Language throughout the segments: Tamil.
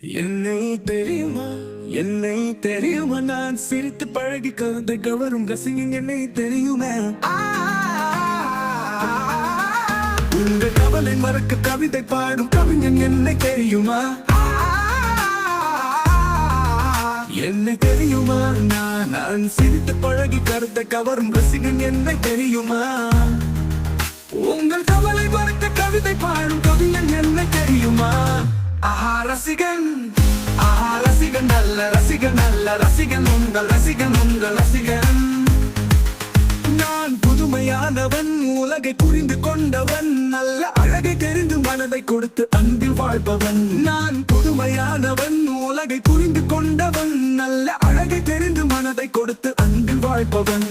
என்னை தெரியுமா, என்னை தெரியுமா, நான் சிரித்து பழகி கருத்தை கவரும் ரசிகன் என்னை தெரியுமா. உங்கள் கவலை மறக்க கவிதை பாடும் கவிஞன் என்னை தெரியுமா. என்னை தெரியுமா, நான் சிரித்து பழகி கருத்தை கவரும் ரசிகன் என்னை தெரியுமா. உங்கள் கவலை மறக்க கவிதை பாடும் கவிஞன் என்னை தெரியுமா. ரசிகன், ரசிகன், நல்ல ரசிகன், நல்ல ரசிகன், உங்கள் ரசிகன், உங்கள் ரசிகன். நான் புதுமையானவன், உலகை புரிந்து கொண்டவன், நல்ல அழகை தெரிந்து மனதை கொடுத்து அன்பில் வாழ்பவன். நான் புதுமையானவன், உலகை புரிந்து கொண்டவன், நல்ல அழகை தெரிந்து மனதை கொடுத்து அன்பில் வாழ்பவன்.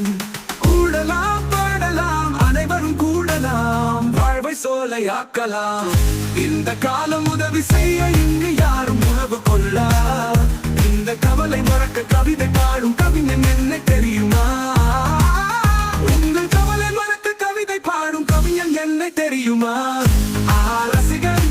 கூடலாம் பாடலாம், அனைவரும் கூடலாம், வாழ்வை சோலையாக்கலாம். இந்த காலம் உதவி செய்ய இங்கு யாரும் உணவு கொள்ள. இந்த கவலை மறக்க கவிதை பாடும் கவிஞன் என்னை தெரியுமா. உங்கள் கவலை மறக்க கவிதை பாடும் கவிஞன் என்னை தெரியுமா. ரசிகன்,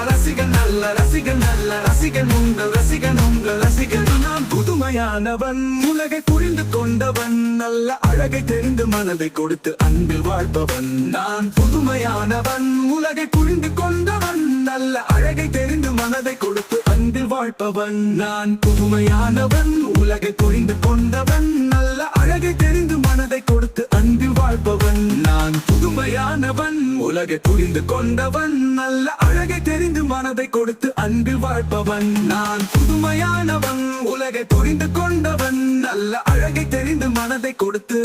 ரசிகன், நல்ல ரசிகன், நல்ல ரசிகன், உங்கள் ரசிகன், உங்கள் ரசிகன். நான் புதுமையானவன், உலகை புரிந்து கொண்டவன், நல்ல அழகை தெரிந்து மனதை கொடுத்து அன்பில் வாழ்பவன். நான் புதுமையானவன், உலகை புரிந்து கொண்டவன், நல்ல அழகை தெரிந்து மனதை கொடுத்து அன்பில் வாழ்பவன். நான் புதுமையானவன், உலகை புரிந்து கொண்டவன், நல்ல அழகை தெரிந்து மனதை கொடுத்து அன்பில் வாழ்பவன். நான் புதுமையானவன், உலகை புரிந்து கொண்டவன், நல்ல அழகை தெரிந்து மனதை கொடுத்து அன்பில் வாழ்பவன். நான் புதுமையானவன், உலகை புரிந்து கொண்டவன், நல்ல அழகை தெரிந்து மனதை கொடுத்து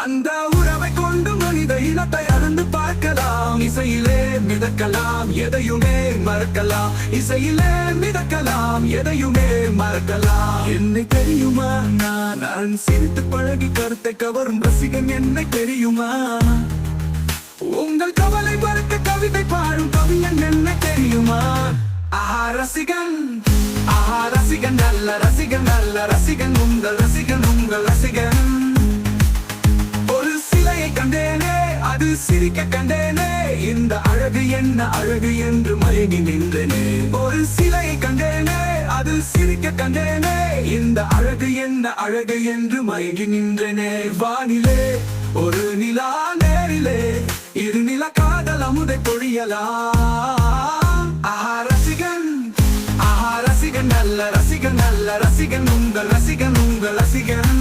அந்த உறவை கொண்டு மனித இனத்தை அளந்து பார்க்கலாம். இசையிலே மிதக்கலாம், எதையுமே மறக்கலாம். இசையிலே மிதக்கலாம், எதையுமே மறக்கலாம். என்னை தெரியுமா, நான் சிரித்து பழகி கருத்தை கவரும் ரசிகன் என்னை தெரியுமா. உங்கள் கவலை மறக்க கவிதை பாடும் கவிஞன் என்னை தெரியுமா. ரசிகன், ரசிகன், நல்ல ரசிகன், நல்ல ரசிகன், உங்கள் ரசிகன், உங்கள் ரசிகன். ஒரு சிலையை கண்டேனே, அது சிரிக்க கண்டேனே, இந்த அழகு என்ன அழகு என்று மயங்கி நின்றேனே. ஒரு சிலையை கண்டேனே, அது சிரிக்க கண்டேனே, இந்த அழகு என்ன அழகு என்று மயங்கி நின்றேனே. வானிலே ஒரு நிலா, நேரிலே இரு நிலா, காதல் அமுதை பொழியலாம். ரசிகன், ரசிகன், நல்ல ரசிகன், நல்ல ரசிகன், உங்கள் ரசிகன், உங்கள் ரசிகன்.